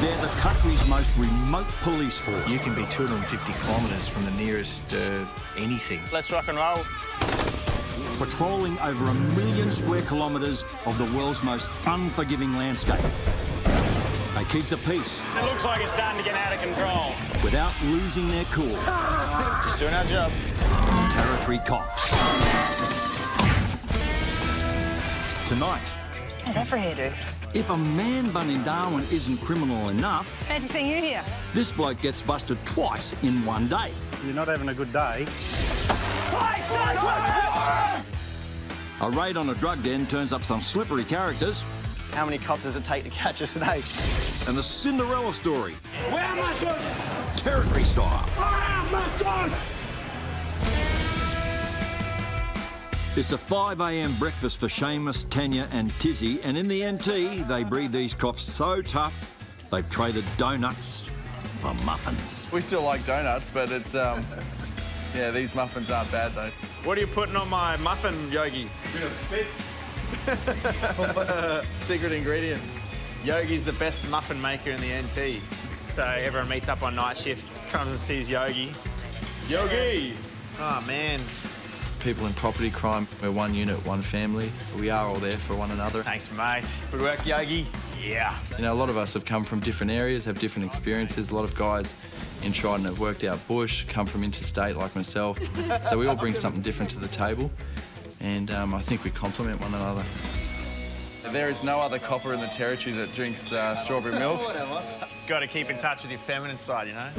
They're the country's most remote police force. You can be 250 kilometres from the nearest anything. Let's rock and roll. Patrolling over 1 million square kilometres of the world's most unforgiving landscape. They keep the peace. It looks like it's starting to get out of control. Without losing their cool. Just doing our job. Territory Cops. Tonight. How's that for a hairdo? If a man bun in Darwin isn't criminal enough, Fancy seeing you here. this bloke gets busted twice in one day. You're not having a good day. A raid on a drug den turns up some slippery characters. How many cops does it take to catch a snake? And the Cinderella story. Where are my shoes? Territory style. It's a 5 a.m. breakfast for Seamus, Tanya and Tizzy, and in the NT, they breed these cops so tough, they've traded donuts for muffins. We still like donuts, but it's, yeah, these muffins aren't bad, though. What are you putting on my muffin, Yogi? Secret ingredient. Yogi's the best muffin maker in the NT. So everyone meets up on night shift, comes and sees Yogi. Yogi! Oh, man. People in property crime, we're one unit, one family. We are all there for one another. Thanks, mate. Good work, Yogi. Yeah. You know, a lot of us have come from different areas, have different experiences. A lot of guys in Trident have worked out bush, come from interstate like myself. So we all bring something different to the table, and I think we complement one another. There is no other copper in the territory that drinks strawberry milk. Got to keep in touch with your feminine side, you know?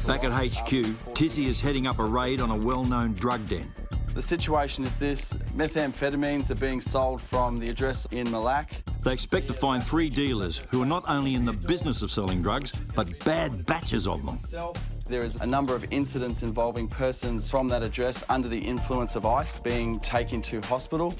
Back at HQ, Tizzy is heading up a raid on a well-known drug den. The situation is this: methamphetamines are being sold from the address in Malak. They expect to find 3 dealers who are not only in the business of selling drugs, but bad batches of them. There is a number of incidents involving persons from that address under the influence of ice being taken to hospital.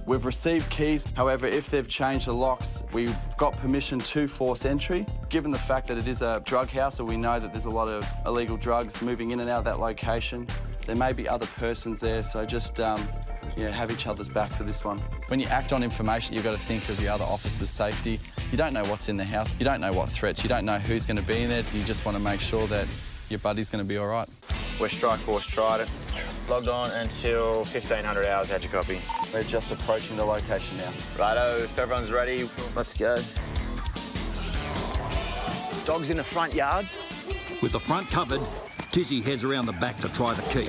We've received keys, however, if they've changed the locks, we've got permission to force entry. Given the fact that it is a drug house and we know that there's a lot of illegal drugs moving in and out of that location, there may be other persons there, so just have each other's back for this one. When you act on information, you've got to think of the other officers' safety. You don't know what's in the house, you don't know what threats, you don't know who's going to be in there. You just want to make sure that your buddy's going to be all right. We're Strike Force Trident. Logged on until 1500 hours, how'd you copy? We're just approaching the location now. Righto, if everyone's ready, let's go. Dog's in the front yard. With the front covered, Tizzy heads around the back to try the key.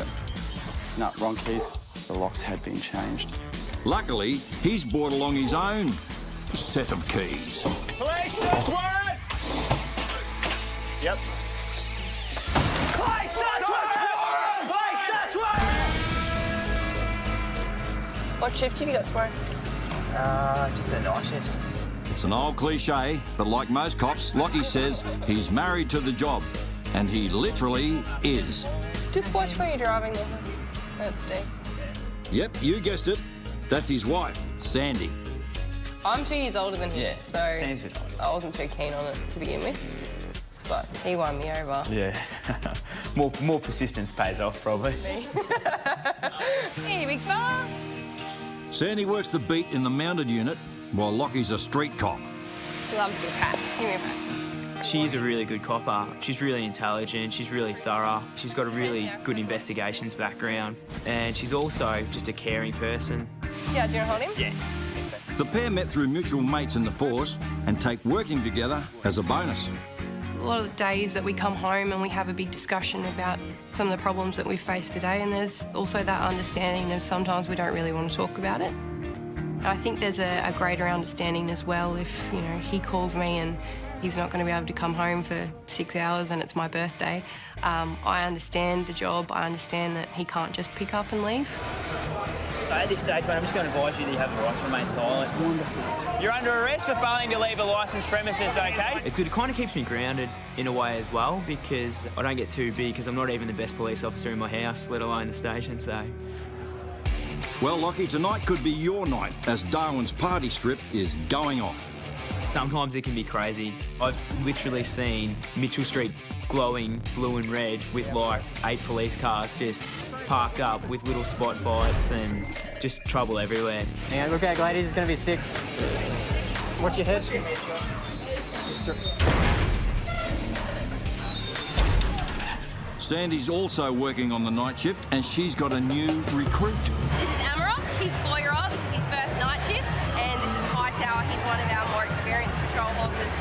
No, wrong keys. The locks had been changed. Luckily, he's brought along his own set of keys. Police, search warrant! Yep. Police, search warrant! Police, search warrant! What shift have you got tomorrow? Just a night shift. It's an old cliche, but like most cops, Lockie says he's married to the job. And he literally is. Just watch where you're driving. That's deep. Yep, you guessed it. That's his wife, Sandi. I'm 2 years older than him, Yeah, so seems a bit old. I wasn't too keen on it to begin with. But he won me over. Yeah. more persistence pays off, probably. Hey, big fella. Sandy works the beat in the mounted unit, while Lockie's a street cop. He loves a good pat. Give me a pat. She's a really good copper. She's really intelligent. She's really thorough. She's got a really good investigations background. And she's also just a caring person. Yeah, do you want to hold him? Yeah. The pair met through mutual mates in the force and take working together as a bonus. A lot of the days that we come home and we have a big discussion about some of the problems that we face today, and there's also that understanding of sometimes we don't really want to talk about it. I think there's a greater understanding as well if, you know, he calls me and he's not going to be able to come home for 6 hours and it's my birthday. I understand the job. I understand that he can't just pick up and leave. At this stage, mate, I'm just going to advise you that you have the right to remain silent. Wonderful. You're under arrest for failing to leave a licensed premises, OK? It's good. It kind of keeps me grounded in a way as well, because I don't get too big, because I'm not even the best police officer in my house, let alone the station, so... Well, Lockie, tonight could be your night as Darwin's party strip is going off. Sometimes it can be crazy. I've literally seen Mitchell Street glowing blue and red with like 8 police cars just parked up with little spotlights and just trouble everywhere. Yeah, look out, ladies, it's going to be sick. Watch your head. Yes, sir. Sandi's also working on the night shift, and she's got a new recruit. This is Amarok. He's 4-year-old. This is his first night shift. And this is Hightower. He's one of our more experienced patrol horses.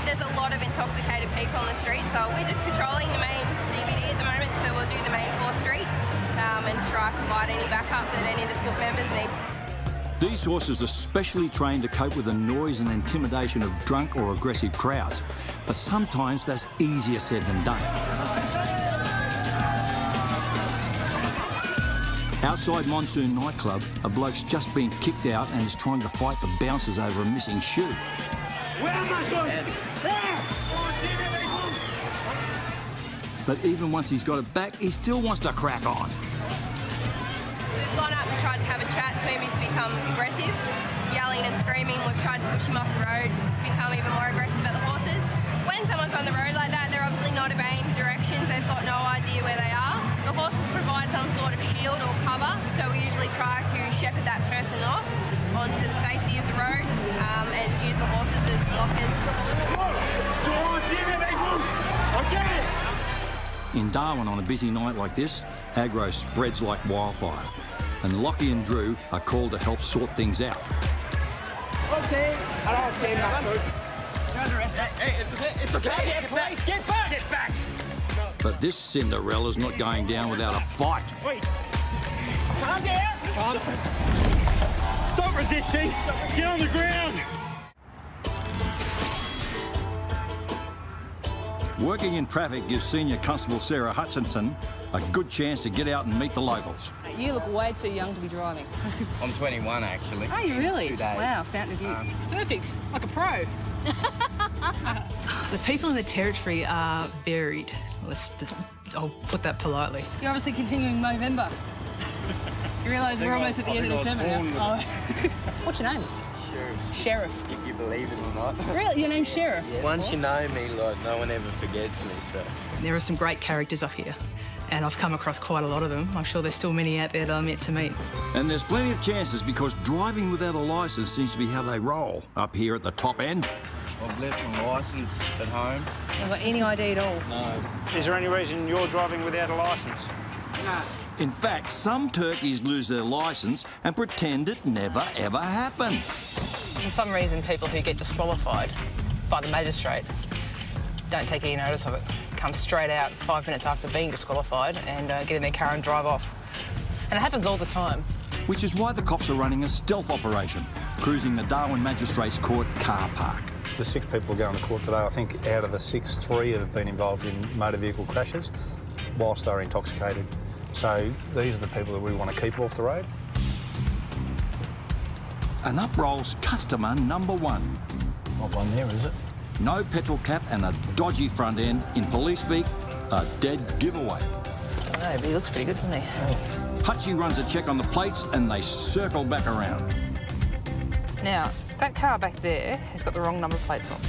There's a lot of intoxicated people on the street, so we're just patrolling the main CBD at the moment, so we'll do the main 4 streets and try to provide any backup that any of the foot members need. These horses are specially trained to cope with the noise and intimidation of drunk or aggressive crowds, but sometimes that's easier said than done. Outside Monsoon nightclub, a bloke's just been kicked out and is trying to fight the bouncers over a missing shoe. Where am I going? But even once he's got it back, he still wants to crack on. We've gone up and tried to have a chat to him. He's become aggressive, yelling and screaming. We've tried to push him off the road. He's become even more aggressive at the horses. When someone's on the road like that, they're obviously not obeying directions. They've got no idea where they are. The horses provide some sort of shield or cover, so we usually try to shepherd that person off onto the safety of the road and use the horses as blockers. In Darwin on a busy night like this, aggro spreads like wildfire, and Lockie and Drew are called to help sort things out. Okay, I don't see nothing. You're under arrest. Hey, it's okay. Get back. Get back. Get back. But this Cinderella's not going down without a fight. Wait. Calm down. Calm. Stop resisting. Get on the ground. Working in traffic gives Senior Constable Sarah Hutchinson a good chance to get out and meet the locals. You look way too young to be driving. I'm 21, actually. Are you really? 2 days. Wow, fountain of youth. Perfect, like a pro. The people in the territory are varied. I'll put that politely. You're obviously continuing Movember. You realise we're almost at the end of December now. What's your name? Sheriff. If you believe it or not. Really? Your name's Sheriff? Yeah. Once you know me, like, no one ever forgets me, so. There are some great characters up here, and I've come across quite a lot of them. I'm sure there's still many out there that I'm yet to meet. And there's plenty of chances because driving without a licence seems to be how they roll up here at the top end. I've left my licence at home. Have got any ID at all? No. Is there any reason you're driving without a licence? No. In fact, some turkeys lose their licence and pretend it never, ever happened. For some reason, people who get disqualified by the magistrate don't take any notice of it. Come straight out 5 minutes after being disqualified and get in their car and drive off. And it happens all the time. Which is why the cops are running a stealth operation, cruising the Darwin Magistrates Court car park. The 6 people going to court today, I think out of the 6, 3 have been involved in motor vehicle crashes whilst they're intoxicated. So these are the people that we want to keep off the road. And up rolls customer number 1. It's not one there, is it? No petrol cap and a dodgy front end. In police speak, a dead giveaway. I don't know, but he looks pretty good, doesn't he? Hutchie runs a check on the plates and they circle back around. Now, that car back there has got the wrong number plates on.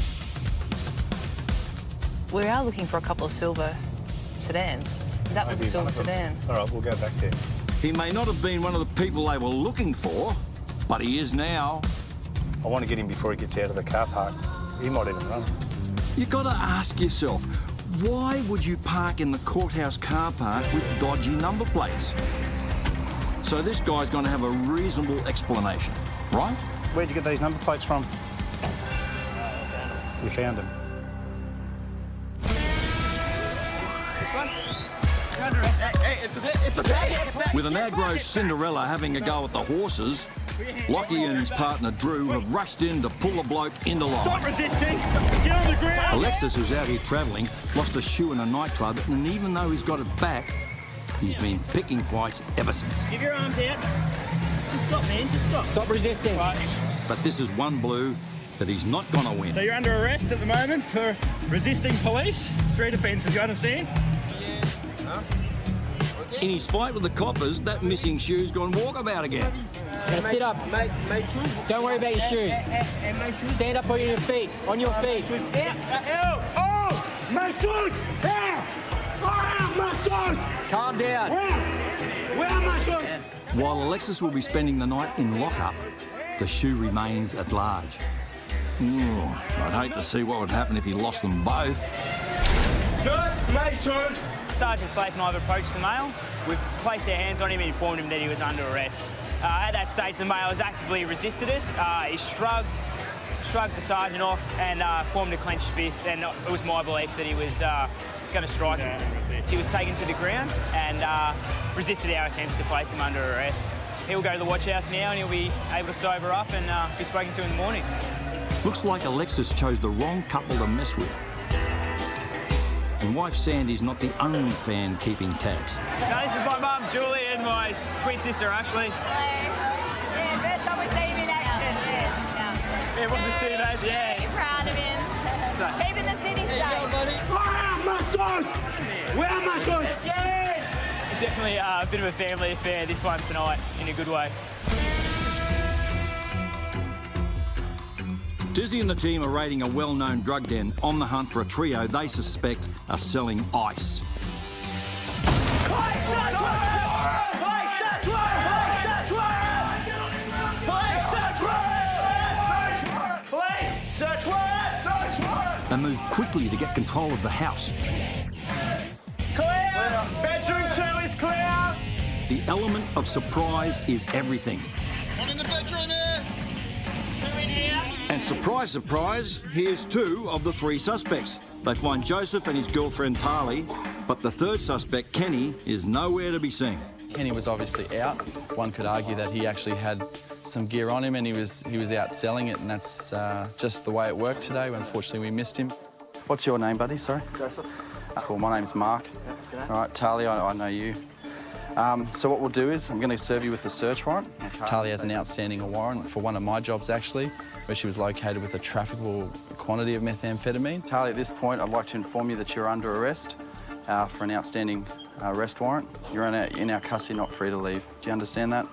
We are looking for a couple of silver sedans. That was a silver sedan. All right, we'll go back there. He may not have been one of the people they were looking for, but he is now. I want to get him before he gets out of the car park. He might even run. You've got to ask yourself, why would you park in the courthouse car park with dodgy number plates? So this guy's going to have a reasonable explanation, right? Where'd you get these number plates from? You found them. Hey, it's okay. With an aggro Cinderella having a go at the horses, Lockie and his partner Drew have rushed in to pull the bloke into line. Stop resisting. Get on the ground. Alexis, who's out here travelling, lost a shoe in a nightclub, and even though he's got it back, he's been picking fights ever since. Give your arms out. Just stop, man. Just stop. Stop resisting. Right. But this is one blue that he's not going to win. So you're under arrest at the moment for resisting police. 3 offences, you understand? In his fight with the coppers, that missing shoe's gone walkabout again. Now sit up. Don't worry about your shoes. Stand up on your feet. On your feet. Oh! My shoes! My shoes! Calm down. Where are my shoes? While Alexis will be spending the night in lockup, the shoe remains at large. I'd hate to see what would happen if he lost them both. Good, mate, George. Sergeant Slate and I have approached the male. We've placed our hands on him and informed him that he was under arrest. At that stage, the male has actively resisted us. He shrugged the sergeant off and formed a clenched fist, and it was my belief that he was going to strike him. He was taken to the ground and resisted our attempts to place him under arrest. He'll go to the watch house now and he'll be able to sober up and be spoken to in the morning. Looks like Alexis chose the wrong couple to mess with. And wife Sandy's not the only fan keeping tabs. No, this is my mum, Julie, and my twin sister, Ashley. Hello. Yeah, first time we see him in action. Yeah, what's the two days? Yeah. Very proud of him. So, Keeping the city safe. Where are my toys? definitely a bit of a family affair, this one tonight, in a good way. Tizzy and the team are raiding a well-known drug den on the hunt for a trio they suspect are selling ice. They move quickly to get control of the house. Clear! Bedroom 2 is clear! The element of surprise is everything. One in the bedroom here! 2 in here! And surprise, surprise, here's 2 of the 3 suspects. They find Joseph and his girlfriend Tali, but the third suspect, Kenny, is nowhere to be seen. Kenny was obviously out. One could argue that he actually had some gear on him and he was out selling it, and that's just the way it worked today. Unfortunately, we missed him. What's your name, buddy? Sorry? Joseph. Cool, my name's Mark. Yeah, all right, Tali, I know you. So what we'll do is I'm going to serve you with a search warrant. Okay. Tali has an outstanding warrant for one of my jobs, actually, where she was located with a trafficable quantity of methamphetamine. Tali, at this point, I'd like to inform you that you're under arrest for an outstanding arrest warrant. You're in our custody, not free to leave. Do you understand that?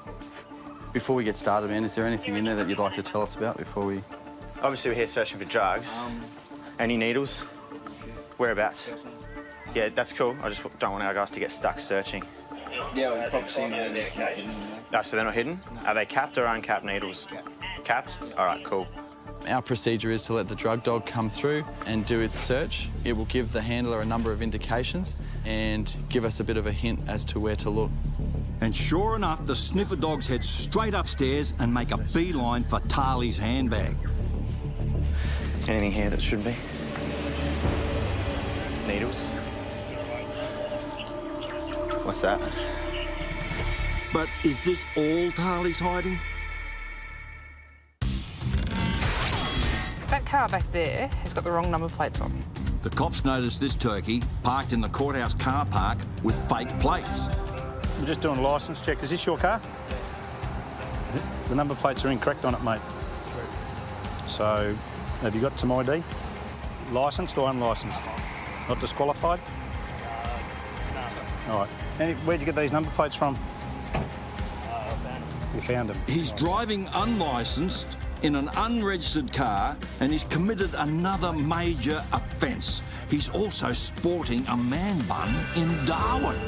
Before we get started, man, is there anything in there that you'd like to tell us about before we... Obviously, we're here searching for drugs. Any needles? Whereabouts? Yeah, that's cool. I just don't want our guys to get stuck searching. Yeah, we've probably seen them. Oh, so they're not hidden? Are they capped or uncapped needles? Capped? All right, cool. Our procedure is to let the drug dog come through and do its search. It will give the handler a number of indications and give us a bit of a hint as to where to look. And sure enough, the sniffer dogs head straight upstairs and make a beeline for Tali's handbag. Anything here that shouldn't be? Needles? What's that? But is this all Tali's hiding? That car back there has got the wrong number plates on. The cops noticed this turkey parked in the courthouse car park with fake plates. We're just doing a licence check. Is this your car? The number plates are incorrect on it, mate. So, have you got some ID? Licensed or unlicensed? Not disqualified? No. All right. Where'd you get these number plates from? You found them. He's driving unlicensed in an unregistered car and he's committed another major offence. He's also sporting a man bun in Darwin.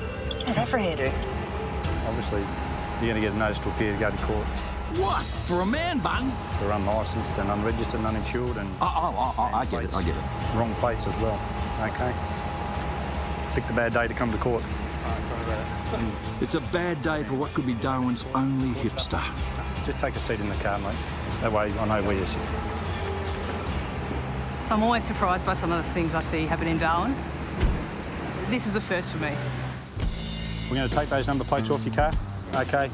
What's that for a hairdo? Obviously, you're going to get a notice to appear to go to court. What? For a man bun? For unlicensed and unregistered and uninsured and... I get it, I get it. Wrong plates as well. OK. Picked a bad day to come to court. It's a bad day for what could be Darwin's only hipster. Just take a seat in the car, mate. That way I know where you sit. So I'm always surprised by some of the things I see happen in Darwin. This is a first for me. We're going to take those number plates off your car, OK?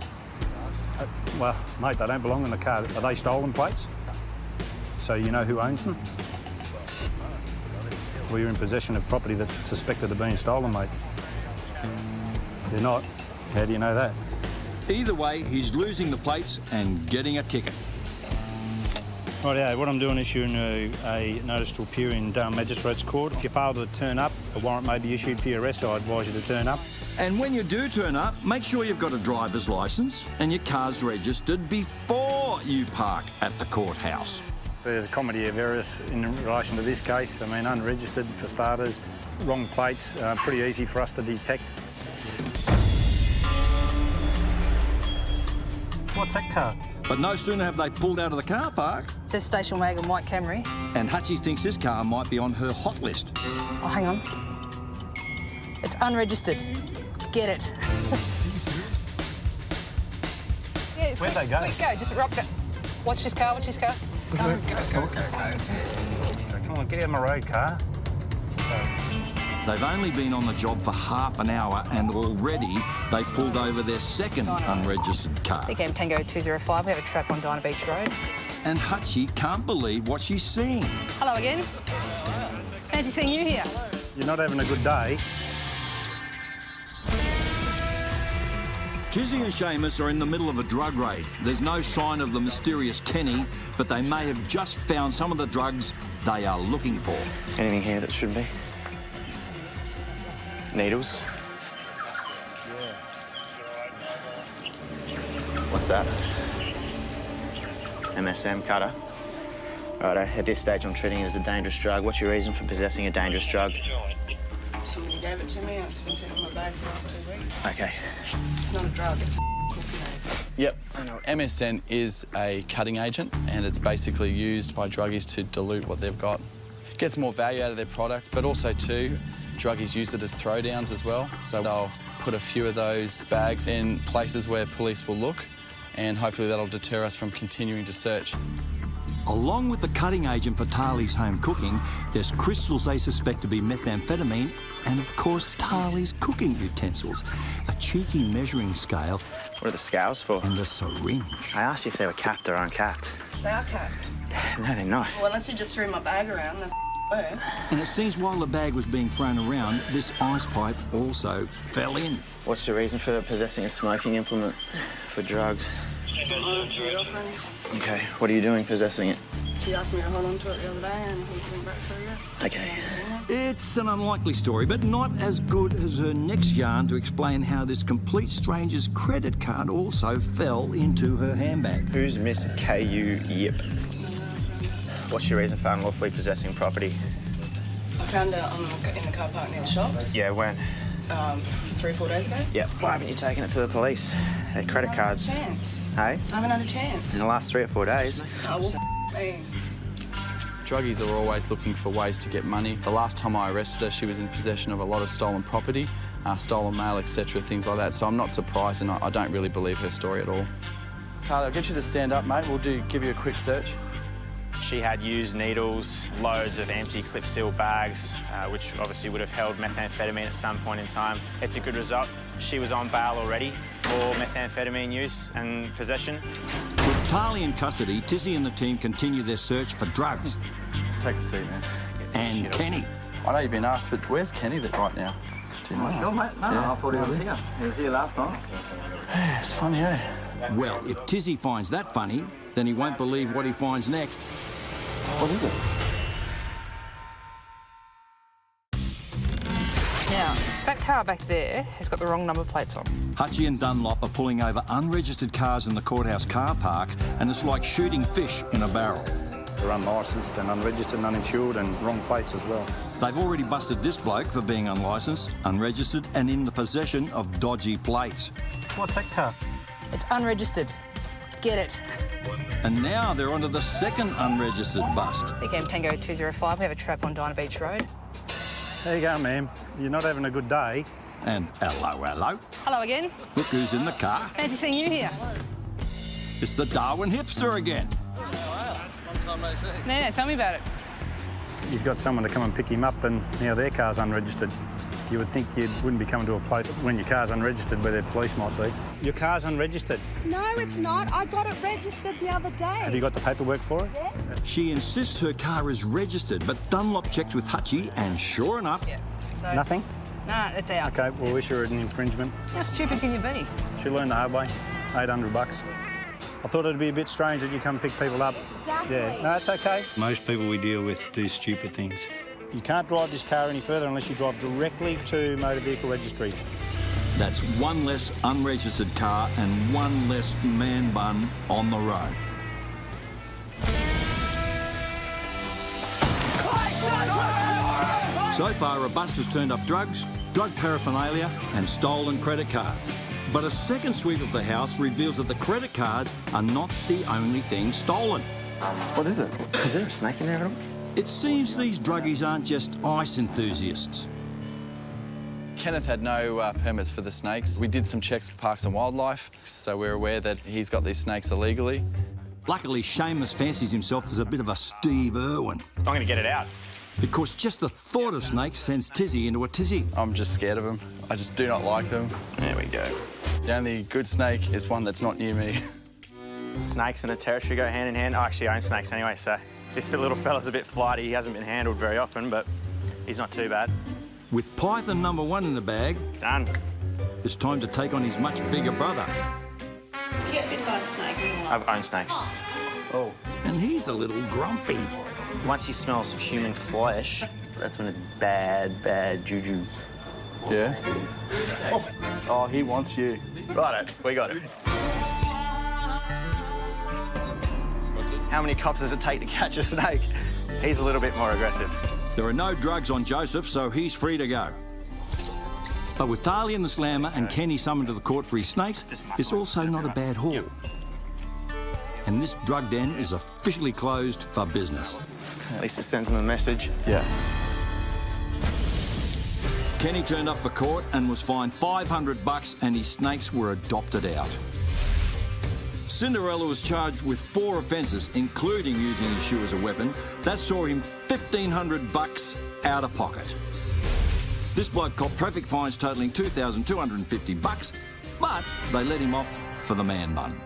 Well, mate, they don't belong in the car. Are they stolen plates? So you know who owns them? Well, you're in possession of property that's suspected of being stolen, mate. They're not. How do you know that? Either way, he's losing the plates and getting a ticket. Right, what I'm doing is issuing a notice to appear in Darwin Magistrates Court. If you fail to turn up, a warrant may be issued for your arrest, so I advise you to turn up. And when you do turn up, make sure you've got a driver's licence and your car's registered before you park at the courthouse. There's a comedy of errors in relation to this case. I mean, unregistered for starters, wrong plates, pretty easy for us to detect. What's that car? But no sooner have they pulled out of the car park, It says station wagon, white Camry. and Hutchie thinks this car might be on her hot list. Oh, hang on. It's unregistered. Get it. Yeah, Where'd they go? Quick, go. Just rock it. Watch this car, watch this car. Go. Come on, get out of my road, car. They've only been on the job for half an hour and already they pulled over their second unregistered car. BGM Tango 205, we have a trap on Dinah Beach Road. And Hutchie can't believe what she's seeing. Hello again. Fancy seeing you here. You're not having a good day. Tizzy and Seamus are in the middle of a drug raid. There's no sign of the mysterious Kenny, but they may have just found some of the drugs they are looking for. Anything here that should be? Needles? What's that? MSM cutter. Righto, at this stage I'm treating it as a dangerous drug. What's your reason for possessing a dangerous drug? Somebody gave it to me. It's been sitting in my bag for the last 2 weeks. Okay. It's not a drug, it's a cooking aid. Yep, I know. MSN is a cutting agent and it's basically used by druggies to dilute what they've got. Gets more value out of their product, but also too, druggies use it as throwdowns as well. So they'll put a few of those bags in places where police will look and hopefully that'll deter us from continuing to search. Along with the cutting agent for Tali's home cooking, there's crystals they suspect to be methamphetamine and, of course, Tali's cooking utensils, a cheeky measuring scale. What are the scales for? And a syringe. I asked you if they were capped or uncapped. They are capped. No, they're not. Well, unless you just threw my bag around, then were. And it seems while the bag was being thrown around, this ice pipe also fell in. What's your reason for possessing a smoking implement for drugs? Hold on to my girlfriend. Okay, what are you doing possessing it? She asked me to hold on to it the other day and he went back for it. Okay. It's an unlikely story, but not as good as her next yarn to explain how this complete stranger's credit card also fell into her handbag. Who's Miss K.U. Yip? What's your reason for unlawfully possessing property? I found her in the car park near the shops. Yeah, when? 3 or 4 days ago. Yeah. Why haven't you taken it to the police? Their credit cards. I haven't had a chance. Hey? I haven't had a chance. In the last 3 or 4 days? Oh, well, me. Druggies are always looking for ways to get money. The last time I arrested her, she was in possession of a lot of stolen property, stolen mail, etc., things like that. So I'm not surprised and I don't really believe her story at all. Tyler, I'll get you to stand up, mate. We'll give you a quick search. She had used needles, loads of empty clip-seal bags, which obviously would have held methamphetamine at some point in time. It's a good result. She was on bail already for methamphetamine use and possession. With Tali in custody, Tizzy and the team continue their search for drugs. Take a seat, man. And Kenny. I know you've been asked, but where's Kenny right now? Do you know? Sure, mate. No, Yeah. I thought he was here. He was here last night. Yeah, it's funny, eh? Well, if Tizzy finds that funny, then he won't believe what he finds next. What is it? Now, that car back there has got the wrong number plates on. Hutchie and Dunlop are pulling over unregistered cars in the courthouse car park, and it's like shooting fish in a barrel. They're unlicensed and unregistered and uninsured and wrong plates as well. They've already busted this bloke for being unlicensed, unregistered, and in the possession of dodgy plates. What's that car? It's unregistered. Get it. And now they're onto the second unregistered bust. BGM Tango 205, we have a trap on Dinah Beach Road. There you go, ma'am. You're not having a good day. And hello, hello. Hello again. Look who's in the car. Fancy seeing you here. It's the Darwin hipster again. No, tell me about it. He's got someone to come and pick him up and now their car's unregistered. You would think you wouldn't be coming to a place when your car's unregistered where their police might be. Your car's unregistered. No, it's not. I got it registered the other day. Have you got the paperwork for it? Yeah. She insists her car is registered, but Dunlop checks with Hutchie, and sure enough... Yeah. So Nothing? Nah, it's out. OK, we'll issue her an infringement. How stupid can you be? She'll learn the hard way. $800. I thought it'd be a bit strange that you come pick people up. Exactly. Yeah, no, it's OK. Most people we deal with do stupid things. You can't drive this car any further unless you drive directly to Motor Vehicle Registry. That's one less unregistered car and one less man bun on the road. So far, a bust has turned up drugs, drug paraphernalia and stolen credit cards. But a second sweep of the house reveals that the credit cards are not the only thing stolen. What is it? Is there a snake in there at all? It seems these druggies aren't just ice enthusiasts. Kenneth had no permits for the snakes. We did some checks for Parks and Wildlife, so we're aware that he's got these snakes illegally. Luckily, Seamus fancies himself as a bit of a Steve Irwin. I'm going to get it out. Because just the thought of snakes sends Tizzy into a tizzy. I'm just scared of them. I just do not like them. There we go. The only good snake is one that's not near me. Snakes and a territory go hand in hand. I actually own snakes anyway, so this little fella's a bit flighty. He hasn't been handled very often, but he's not too bad. With Python number 1 in the bag, done. It's time to take on his much bigger brother. You get bit by a snake in your life? I've owned snakes. Oh. And he's a little grumpy. Once he smells human flesh, that's when it's bad juju. Yeah? Oh, he wants you. Righto, we got it. How many cops does it take to catch a snake? He's a little bit more aggressive. There are no drugs on Joseph, so he's free to go. But with Talia and the Slammer and Kenny summoned to the court for his snakes, it's also not a bad haul. And this drug den is officially closed for business. At least it sends him a message. Yeah. Kenny turned up for court and was fined $500 and his snakes were adopted out. Cinderella was charged with 4 offences, including using his shoe as a weapon. That saw him $1,500 out of pocket. This bloke copped traffic fines totalling $2,250, but they let him off for the man bun.